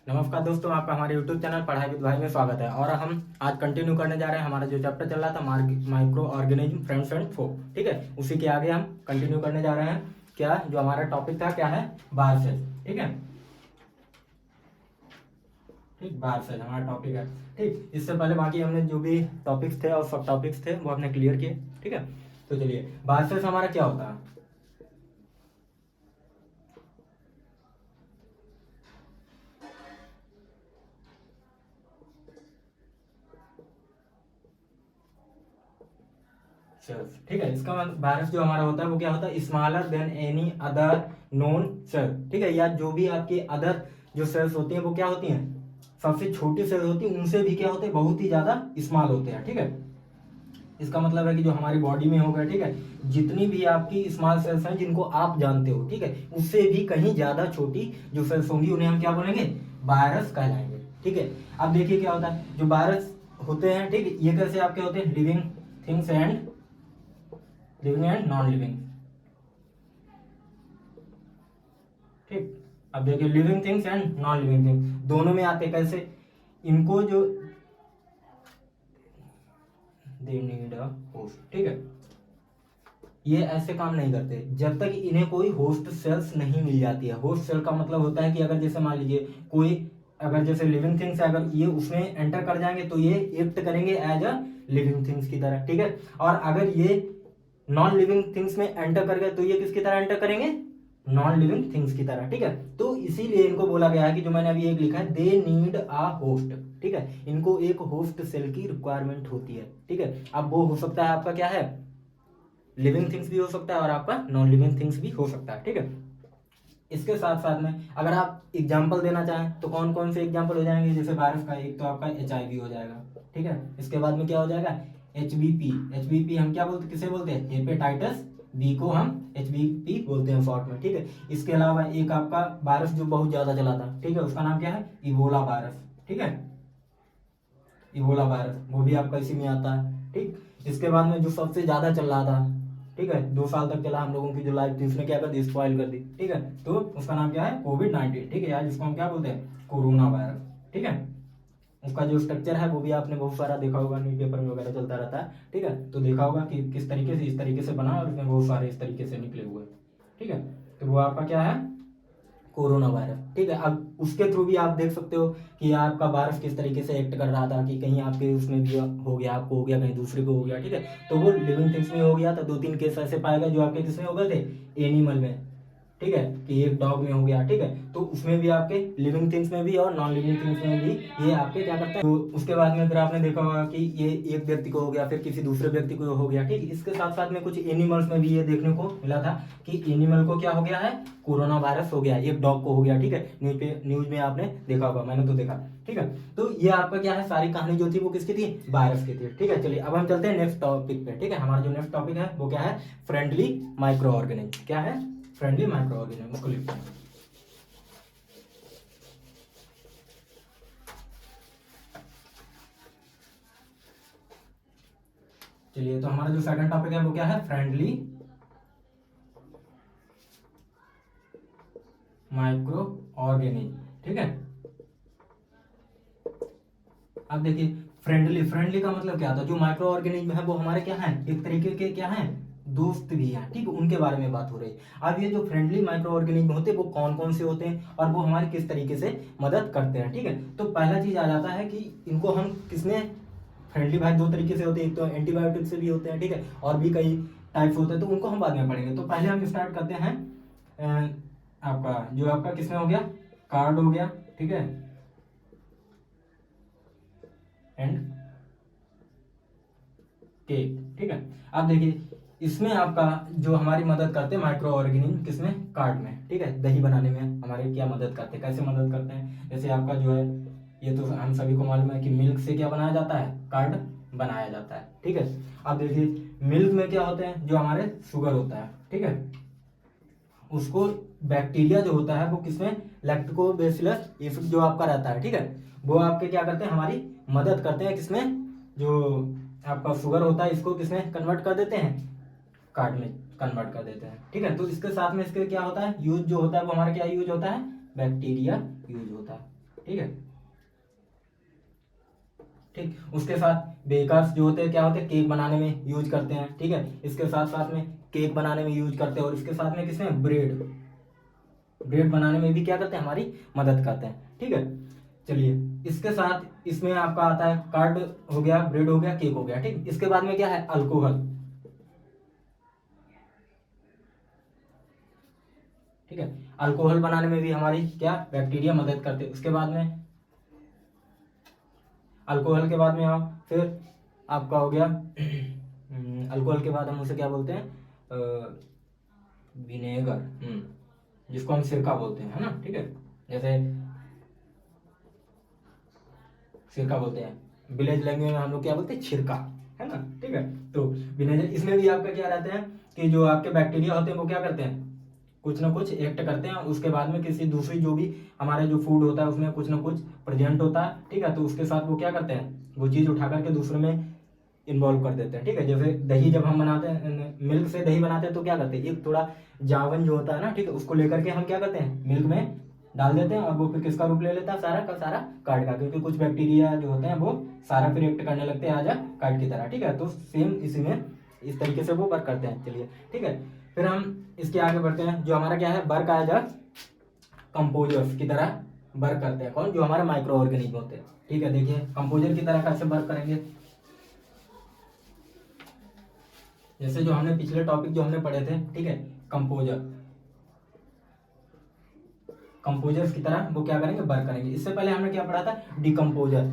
नमस्कार दोस्तों, आपका हमारे YouTube चैनल पढ़ाई विद भाई में स्वागत है। और हम आज कंटिन्यू करने जा रहे हैं हमारा जो चैप्टर चल रहा था माइक्रो ऑर्गेनिज्म फ्रेंड्स एंड फो। ठीक है, उसी के आगे हम कंटिन्यू करने जा रहे हैं। क्या जो हमारा टॉपिक था क्या है, बार सेल। ठीक है, ठीक, बार सेल हमारा टॉपिक है। ठीक, इससे पहले बाकी हमने जो भी टॉपिक्स थे और सब टॉपिक्स थे वो हमने क्लियर किए। ठीक है, तो चलिए बार सेल हमारा क्या होता है। सेल्स, ठीक है, इसका मतलब वायरस जो हमारा होता है वो क्या होता है, smaller than any other known cell. ठीक है, या जो भी आपके अदर जो सेल्स होती हैं वो क्या होती हैं, सबसे छोटी सेल्स होती है, उनसे भी क्या होते हैं, बहुत ही ज्यादा स्मॉल होते हैं। ठीक है, इसका मतलब है कि जो हमारी बॉडी में होगा, ठीक है, जितनी भी आपकी स्मॉल सेल्स हैं जिनको आप जानते हो, ठीक है, उससे भी कहीं ज्यादा छोटी जो सेल्स होंगी उन्हें हम क्या बोलेंगे, वायरस कहलाएंगे। ठीक है, अब देखिए क्या होता है, जो वायरस होते हैं, ठीक है, ये कैसे आपके होते हैं, living things and non living. ठीक, अब देखिए living things and non living things दोनों में आते कैसे, इनको जो दे नीड अ होस्ट। ठीक है, ये ऐसे काम नहीं करते जब तक इन्हें कोई होस्ट सेल्स नहीं मिल जाती है। होस्ट सेल का मतलब होता है कि अगर जैसे मान लीजिए कोई, अगर जैसे लिविंग थिंग्स है, अगर ये उसमें एंटर कर जाएंगे तो ये एक्ट करेंगे एज अ लिविंग थिंग्स की तरह। ठीक है, और अगर ये नॉन लिविंग थिंग्स में एंटर कर गए तो ये किसकी तरह एंटर करेंगे, नॉन लिविंग थिंग्स की तरह। ठीक है, तो इसीलिए इनको बोला गया है कि जो मैंने अभी एक लिखा है, दे नीड अ होस्ट। ठीक है, इनको एक होस्ट सेल की रिक्वायरमेंट होती है। ठीक है, अब वो हो सकता है आपका क्या है, लिविंग थिंग्स भी हो सकता है और आपका नॉन लिविंग थिंग्स भी हो सकता है। ठीक है, इसके साथ साथ में अगर आप एग्जाम्पल देना चाहें तो कौन कौन से एग्जाम्पल हो जाएंगे, जैसे वायरस का एक तो आपका HIV हो जाएगा। ठीक है, इसके बाद में क्या हो जाएगा, HBP हम क्या बोलते, किसे बोलते हैं, हेपेटाइटिस बी को हम HBP बोलते हैं शॉर्ट में। ठीक है, इसके अलावा एक आपका वायरस जो बहुत ज्यादा चला था, ठीक है, उसका नाम क्या है, इबोला वायरस। ठीक है, इबोला वायरस वो भी आपका इसी में आता है। ठीक, इसके बाद में जो सबसे ज्यादा चल रहा था, ठीक है, 2 साल तक चला हम लोगों की जो लाइफ थी, उसने क्या कर दी, स्पॉइल कर दी। ठीक है, तो उसका नाम क्या है, कोविड-19। ठीक है, या जिसको हम क्या बोलते हैं, कोरोना वायरस। ठीक है, उसका जो स्ट्रक्चर है वो भी आपने बहुत सारा देखा होगा, न्यूज पेपर में वगैरह चलता रहता है। ठीक है, तो देखा होगा कि किस तरीके से इस तरीके से बना और इसमें बहुत सारे इस तरीके से निकले हुए। ठीक है, तो वो आपका क्या है, कोरोना वायरस। ठीक है, अब उसके थ्रू भी आप देख सकते हो कि आपका वायरस किस तरीके से एक्ट कर रहा था, कि कहीं आपके उसमें भी हो गया, आपको हो गया, कहीं दूसरे को हो गया। ठीक है, तो वो लिविंग थिंग्स में हो गया था, 2-3 केस ऐसे पाए गए जो आपके किसमें हो गए थे, एनिमल में। ठीक है, कि एक डॉग में हो गया। ठीक है, तो उसमें भी आपके लिविंग थिंग्स में भी और नॉन लिविंग थिंग्स में भी ये आपके क्या करता है। तो उसके बाद में फिर आपने देखा होगा कि ये एक व्यक्ति को हो गया, फिर किसी दूसरे व्यक्ति को हो गया। ठीक, इसके साथ साथ में कुछ एनिमल्स में भी ये देखने को मिला था कि एनिमल को क्या हो गया है, कोरोना वायरस हो गया, एक डॉग को हो गया। ठीक है, न्यूज में आपने देखा होगा, मैंने तो देखा। ठीक है, तो ये आपका क्या है, सारी कहानी जो थी वो किसकी थी, वायरस की थी। ठीक है, चलिए अब हम चलते हैं नेक्स्ट टॉपिक पे। ठीक है, हमारा जो नेक्स्ट टॉपिक है वो क्या है, फ्रेंडली माइक्रो ऑर्गेनिज्म। क्या है, फ्रेंडली माइक्रो ऑर्गेनिज्म, उसको लिखते हैं। चलिए, तो हमारा जो सेकंड टॉपिक है वो क्या है, फ्रेंडली माइक्रो ऑर्गेनिज्म। ठीक है, अब देखिए फ्रेंडली, फ्रेंडली का मतलब क्या था, जो माइक्रो ऑर्गेनिज्म है वो हमारे क्या है, एक तरीके के क्या है, दोस्त भी हैं। ठीक है, उनके बारे में बात हो रही है। अब ये जो फ्रेंडली माइक्रो ऑर्गेनिज्म होते हैं वो कौन कौन से होते हैं और वो हमारी किस तरीके से मदद करते हैं। ठीक है, तो पहला चीज आ जाता है कि इनको हम किसने, फ्रेंडली भाई 2 तरीके से होते हैं, एक तो एंटीबायोटिक से भी होते हैं। ठीक है, और भी कई टाइप्स होते हैं, तो उनको हम बाद में पढ़ेंगे। तो पहले हम स्टार्ट करते हैं आपका जो आपका किसमें हो गया, कार्ड हो गया। ठीक है, एंड केक। ठीक है, अब देखिए इसमें आपका जो हमारी मदद करते हैं माइक्रो ऑर्गेनिज्म, किसमें, कार्ड में। ठीक है, दही बनाने में हमारे क्या मदद करते हैं, कैसे मदद करते हैं, जैसे आपका जो है, ये तो हम सभी को मालूम है कि मिल्क से क्या बनाया जाता है, कार्ड बनाया जाता है। ठीक है, अब देखिए मिल्क में क्या होते हैं, जो हमारे शुगर होता है। ठीक है, उसको बैक्टीरिया जो होता है वो किसमें, लैक्टोबैसिलस इफिक जो आपका रहता है। ठीक है, वो आपके क्या करते हैं, हमारी मदद करते हैं किसमें, जो आपका शुगर होता है इसको किसमें कन्वर्ट कर देते हैं, कार्ड में कन्वर्ट कर देते हैं। ठीक है, तो इसके साथ में इसके क्या होता है, यूज जो होता है वो हमारा क्या यूज होता है, बैक्टीरिया यूज होता है। ठीक है। ठीक, उसके साथ बेकर्स जो होते हैं क्या होते हैं, केक बनाने में यूज करते हैं, ठीक है। इसके साथ साथ में केक बनाने में यूज करते हैं, और इसके साथ में किसमें, ब्रेड, ब्रेड बनाने में भी क्या करते हैं, हमारी मदद करते हैं, ठीक है। चलिए, इसके साथ इसमें आपका आता है कार्ड हो गया, ब्रेड हो गया, केक हो गया, ठीक। इसके बाद में क्या है, अल्कोहल, ठीक है। अल्कोहल बनाने में भी हमारी क्या, बैक्टीरिया मदद करते हैं। उसके बाद में अल्कोहल के बाद में आप फिर आपका हो गया अल्कोहल के बाद हम उसे क्या बोलते हैं, विनेगर, जिसको हम सिरका बोलते हैं, है ना, ठीक है। जैसे सिरका बोलते हैं, विलेज लैंग्वेज में हम लोग क्या बोलते हैं, छिरका, है ना, ठीक है। तो विनेगर, इसमें भी आपका क्या रहता है कि जो आपके बैक्टीरिया होते हैं वो क्या करते हैं, कुछ ना कुछ एक्ट करते हैं, उसके बाद में किसी दूसरी जो भी हमारे जो फूड होता है उसमें कुछ ना कुछ प्रेजेंट होता है, ठीक है। तो उसके साथ वो क्या करते हैं, वो चीज़ उठा करके दूसरे में इन्वॉल्व कर देते हैं, ठीक है। जैसे दही जब हम बनाते हैं, मिल्क से दही बनाते हैं, तो क्या करते हैं, एक थोड़ा जावन जो होता है ना, ठीक है, उसको लेकर के हम क्या करते हैं, मिल्क में डाल देते हैं, और वो फिर किसका रूप ले लेता है, सारा का सारा कार्ड का, क्योंकि कुछ बैक्टीरिया जो होते हैं वो सारा फिर एक्ट करने लगते हैं आजा कार्ड की तरह, ठीक है। तो सेम इसी में इस तरीके से वो वर्क करते हैं। चलिए, ठीक है। फिर हम इसके आगे बढ़ते हैं, जो हमारा क्या है, वर्क आया कंपोजर्स की तरह वर्क करते हैं, कौन, जो हमारे माइक्रो ऑर्गेनिज्म होते हैं, ठीक है। देखिए कंपोजर की तरह कैसे वर्क करेंगे, जैसे जो हमने पिछले टॉपिक जो हमने पढ़े थे, ठीक है, कंपोजर, कंपोजर्स की तरह वो क्या करेंगे, वर्क करेंगे। इससे पहले हमने क्या पढ़ा था, डिकम्पोजर,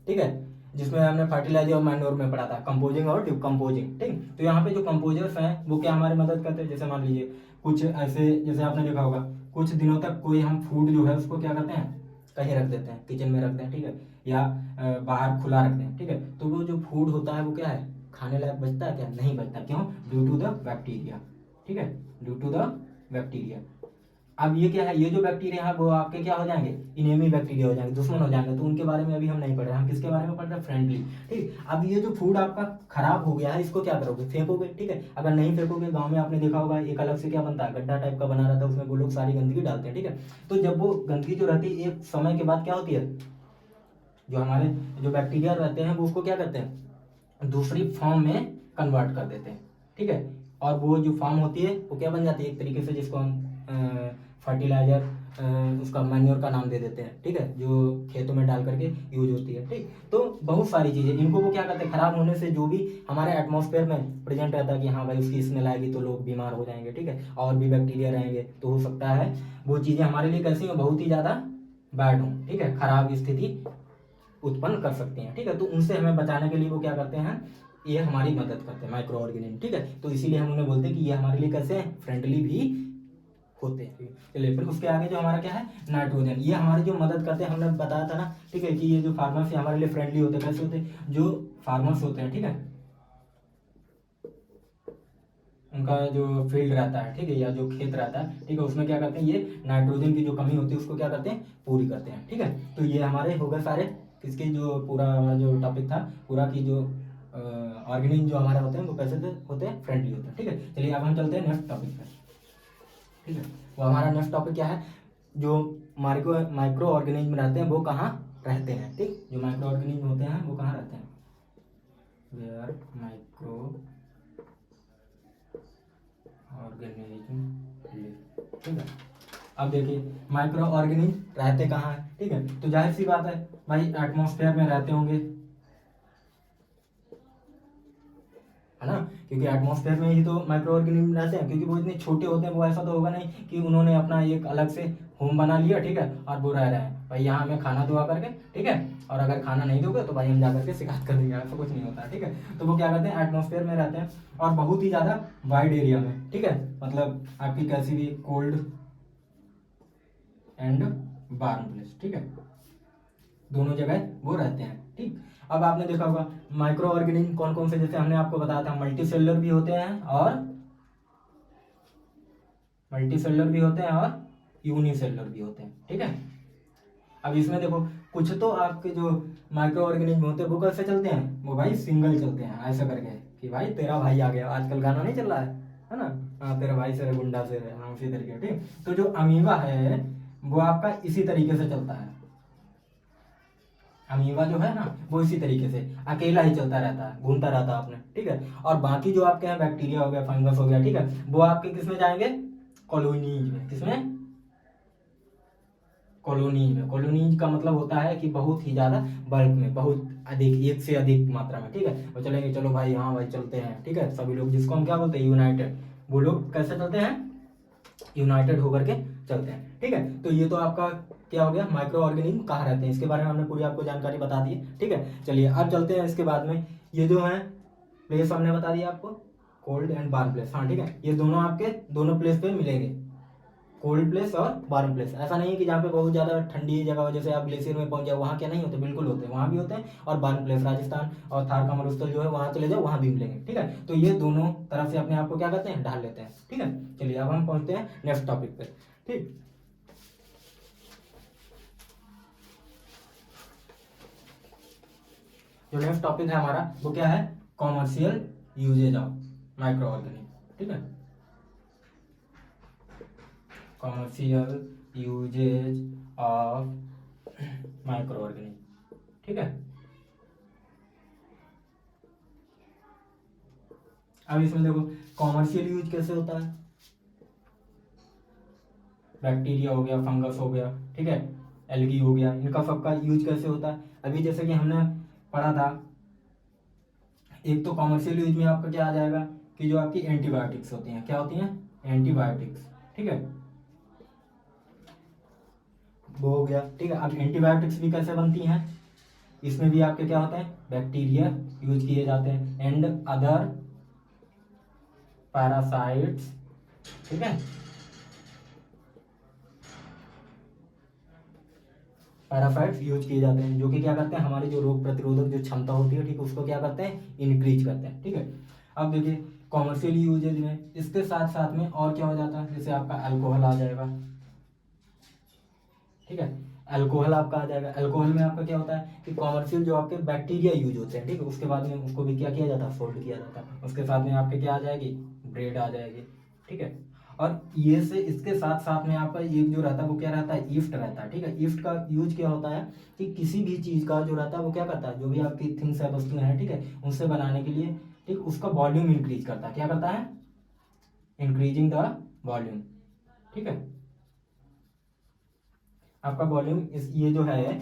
ठीक है, जिसमें हमने फर्टिलाइजर और मैन्योर में पढ़ा था कंपोजिंग और डिकम्पोजिंग, ठीक। तो यहाँ पे जो कंपोजर्स हैं वो क्या हमारी मदद करते हैं, जैसे मान लीजिए कुछ ऐसे, जैसे आपने देखा होगा कुछ दिनों तक कोई हम फूड जो है उसको क्या करते हैं, कहीं रख देते हैं, किचन में रखते हैं, ठीक है, या बाहर खुला रखते हैं, ठीक है। तो वो जो फूड होता है वो क्या है, खाने लायक बचता है क्या, नहीं बचता, क्यों, ड्यू टू द बैक्टीरिया, ठीक है, ड्यू टू द बैक्टीरिया। अब ये क्या है, ये जो बैक्टीरिया है वो आपके क्या हो जाएंगे, इनेमी बैक्टीरिया हो जाएंगे, दुश्मन हो जाएंगे, तो उनके बारे में अभी हम नहीं पढ़ रहे हैं, हम किसके बारे में पढ़ रहे हैं, फ्रेंडली, ठीक। अब ये जो फूड आपका खराब हो गया है इसको क्या करोगे, फेंकोगे, ठीक है। अगर नहीं फेंकोगे, गांव में आपने देखा होगा एक अलग से क्या बनता है, गड्ढा टाइप का बना रहता है, उसमें वो लोग सारी गंदगी डालते हैं, ठीक है। तो जब वो गंदगी जो रहती है एक समय के बाद क्या होती है, जो हमारे जो बैक्टीरिया रहते हैं वो उसको क्या करते हैं, दूसरी फॉर्म में कन्वर्ट कर देते हैं, ठीक है। और वो जो फॉर्म होती है वो क्या बन जाती है, एक तरीके से जिसको हम फर्टिलाइजर, उसका मैन्योर का नाम दे देते हैं, ठीक है, जो खेतों में डाल करके यूज होती है, ठीक। तो बहुत सारी चीज़ें इनको वो क्या करते हैं, खराब होने से जो भी हमारे एटमॉस्फेयर में प्रेजेंट रहता है कि हाँ भाई उसकी स्मेल आएगी तो लोग बीमार हो जाएंगे, ठीक है, और भी बैक्टीरिया रहेंगे, तो हो सकता है वो चीज़ें हमारे लिए कैसी हो, बहुत ही ज़्यादा बैड हो, ठीक है, खराब स्थिति उत्पन्न कर सकते हैं, ठीक है। तो उनसे हमें बचाने के लिए वो क्या करते हैं, ये हमारी मदद करते हैं माइक्रो ऑर्गेनिज्म, ठीक है। तो इसीलिए हम उन्हें बोलते हैं कि ये हमारे लिए कैसे हैं, फ्रेंडली भी होते हैं। चलिए, फिर उसके आगे जो हमारा क्या है, नाइट्रोजन, ये हमारी जो मदद करते हैं, हमने बताया था ना, ठीक है, कि ये जो फार्मर्स हमारे लिए फ्रेंडली होते हैं, कैसे होते हैं, जो फार्मर्स होते हैं, ठीक है, उनका जो फील्ड रहता है, ठीक है, या जो खेत रहता है, ठीक है, उसमें क्या करते हैं, ये नाइट्रोजन की जो कमी होती है उसको क्या करते हैं, पूरी करते हैं, ठीक है। तो ये हमारे हो गए सारे किसके, जो पूरा हमारा जो टॉपिक था पूरा की जो ऑर्गेनिज्म जो हमारे होते हैं वो कैसे होते हैं, फ्रेंडली होते हैं, ठीक है। चलिए अब हम चलते हैं नेक्स्ट टॉपिक पर, ठीक है। वो हमारा नेक्स्ट टॉपिक क्या है, जो माइक्रो माइक्रो ऑर्गेनिज्म रहते हैं वो कहाँ रहते हैं, ठीक, जो माइक्रो ऑर्गेनिज्म होते हैं वो कहाँ रहते हैं, वेयर माइक्रो ऑर्गेनिज्म लिव, ठीक है। अब देखिए माइक्रो ऑर्गेनिज्म रहते कहाँ है, ठीक है, तो जाहिर सी बात है भाई एटमॉस्फेयर में रहते होंगे, है ना, क्योंकि एटमॉस्फेयर में ही तो माइक्रो ऑर्गेनिज्म रहते हैं, क्योंकि वो इतने छोटे होते हैं, वो ऐसा तो होगा नहीं कि उन्होंने अपना एक अलग से होम बना लिया, ठीक है, और वो रह रहे हैं भाई यहाँ हमें खाना दो करके, ठीक है, और अगर खाना नहीं दोगे तो भाई हम जा करके शिकायत कर देंगे, ऐसा कुछ नहीं होता है, ठीक है। तो वो क्या करते हैं, एटमॉस्फेयर में रहते हैं और बहुत ही ज़्यादा वाइड एरिया में, ठीक है, मतलब आपकी कैसी भी कोल्ड एंड वार्म प्लेस, ठीक है, दोनों जगह वो रहते हैं, ठीक। अब आपने देखा होगा माइक्रो ऑर्गेनिज्म कौन कौन से, जैसे हमने आपको बताया था मल्टी सेलुलर भी होते हैं और यूनिसेलुलर भी होते हैं, ठीक है। अब इसमें देखो कुछ तो आपके जो माइक्रो ऑर्गेनिज्म होते हैं वो कैसे चलते हैं, वो भाई सिंगल चलते हैं, ऐसा करके कि भाई तेरा भाई आ गया, आजकल गाना नहीं चल रहा है ना, हाँ तेरा भाई से गुंडा से, हाँ उसी तरीके, ठीक। तो जो अमीबा है वो आपका इसी तरीके से चलता है, अमीबा जो है ना वो इसी तरीके से अकेला ही चलता रहता है, घूमता रहता है अपने, ठीक है। और बाकी जो आपके हैं बैक्टीरिया हो गया, फंगस हो गया, ठीक है, वो आपके किसमें जाएंगे, कॉलोनीज में। किसमें, कॉलोनीज में। कॉलोनीज का मतलब होता है कि बहुत ही ज्यादा बल्क में, बहुत अधिक, एक से अधिक मात्रा में, ठीक है। वो चलेंगे, चलो भाई, हाँ भाई चलते हैं, ठीक है, सभी लोग, जिसको हम क्या बोलते हैं, यूनाइटेड। वो लोग कैसे चलते हैं, यूनाइटेड होकर के चलते हैं, ठीक है। तो ये तो आपका क्या हो गया, माइक्रो ऑर्गेनिज्म कहाँ रहते हैं, इसके बारे में हमने पूरी आपको जानकारी बता दी है, ठीक है। चलिए अब चलते हैं इसके बाद में, ये जो है प्लेस हमने बता दिया आपको, कोल्ड एंड वार्म प्लेस, हाँ ठीक है, ये दोनों आपके दोनों प्लेस पे मिलेंगे, कोल्ड प्लेस और वार्म प्लेस। ऐसा नहीं है कि जहाँ पे बहुत ज़्यादा ठंडी जगह हो, जैसे आप ग्लेशियर में पहुंच जाओ, वहाँ क्या नहीं होते, बिल्कुल होते हैं, वहाँ भी होते हैं। और वार्म प्लेस राजस्थान और थार का मरुस्थल जो है वहाँ चले जाओ, वहाँ भी मिलेंगे, ठीक है। तो ये दोनों तरफ से अपने आप को क्या करते हैं, ढाल लेते हैं, ठीक है। चलिए अब हम पहुँचते हैं नेक्स्ट टॉपिक पे, ठीक। जो नेक्स्ट टॉपिक है हमारा वो क्या है, commercial uses of microorganism, ठीक है। Commercial uses of microorganism, ठीक है। अब इसमें देखो कॉमर्शियल यूज कैसे होता है, बैक्टीरिया हो गया, फंगस हो गया, ठीक है, एल्गी हो गया, इनका सबका यूज कैसे होता है। अभी जैसे कि हमने पढ़ा था, एक तो कॉमर्शियल यूज में आपका क्या आ जाएगा कि जो आपकी एंटीबायोटिक्स होती हैं, क्या होती हैं, एंटीबायोटिक्स, ठीक है, वो हो गया, ठीक है। अब एंटीबायोटिक्स भी कैसे बनती हैं, इसमें भी आपके क्या होते हैं, बैक्टीरिया यूज किए जाते हैं एंड अदर पैरासाइट्स, ठीक है, पैरासाइट्स यूज किए जाते हैं, जो कि क्या करते हैं, हमारी जो रोग प्रतिरोधक जो क्षमता होती है, ठीक है, उसको क्या करते हैं, इंक्रीज करते हैं, ठीक है। अब देखिए कॉमर्शियल यूजेज में इसके साथ साथ में और क्या हो जाता है, जैसे आपका अल्कोहल आ जाएगा, ठीक है, अल्कोहल आपका आ जाएगा। अल्कोहल में आपका क्या होता है कि कॉमर्शियल जो आपके बैक्टीरिया यूज होते हैं, ठीक है, उसके बाद में उसको भी क्या किया जाता है, फोल्ड किया जाता है, उसके साथ में आपके क्या आ जाएगी, ब्रेड आ जाएगी, ठीक है। और ये से इसके साथ साथ में आपका एक जो रहता है वो क्या रहता है, ईस्ट रहता है, ठीक है। ईस्ट का यूज क्या होता है कि किसी भी चीज का जो रहता है वो क्या करता है, जो भी आपकी थिंग्स है, वस्तुएं हैं, ठीक है, उनसे बनाने के लिए, ठीक, उसका वॉल्यूम इंक्रीज करता है, क्या करता है, इंक्रीजिंग द वॉल्यूम, ठीक है। आपका वॉल्यूम इस ये जो है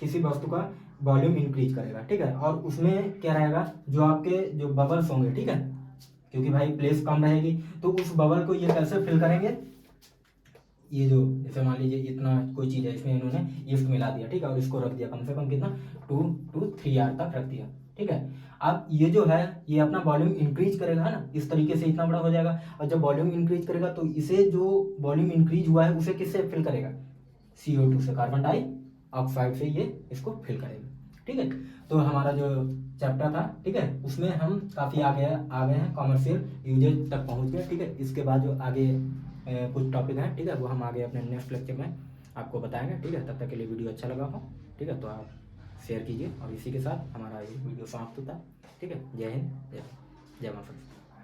किसी वस्तु का वॉल्यूम इंक्रीज करेगा, ठीक है। और उसमें क्या रहेगा, जो आपके जो बबल्स होंगे, ठीक है, क्योंकि भाई प्लेस कम रहेगी, तो उस बबल को ये कैसे फिल करेंगे, ये जो जैसे मान लीजिए इतना कोई चीज़ है, इसमें इन्होंने ईस्ट मिला दिया, ठीक है, और इसको रख दिया कम से कम कितना, 2 to 3 आवर तक रख दिया, ठीक है। अब ये जो है ये अपना वॉल्यूम इंक्रीज करेगा, है ना, इस तरीके से इतना बड़ा हो जाएगा। और जब वॉल्यूम इंक्रीज करेगा तो इसे जो वॉल्यूम इंक्रीज हुआ है उसे किससे फिल करेगा, CO2 से, कार्बन डाइऑक्साइड से ये इसको फिल करेगा, ठीक है। तो हमारा जो चैप्टर था, ठीक है, उसमें हम काफ़ी आगे हैं, कॉमर्शियल यूजेज तक पहुंच गए, ठीक है। इसके बाद जो आगे कुछ टॉपिक हैं, ठीक है, वो हम आगे अपने नेक्स्ट लेक्चर में आपको बताएंगे, ठीक है। तब तक के लिए वीडियो अच्छा लगा हो, ठीक है, तो आप शेयर कीजिए, और इसी के साथ हमारा ये वीडियो समाप्त होता है, ठीक है। जय हिंद, जय माता दी।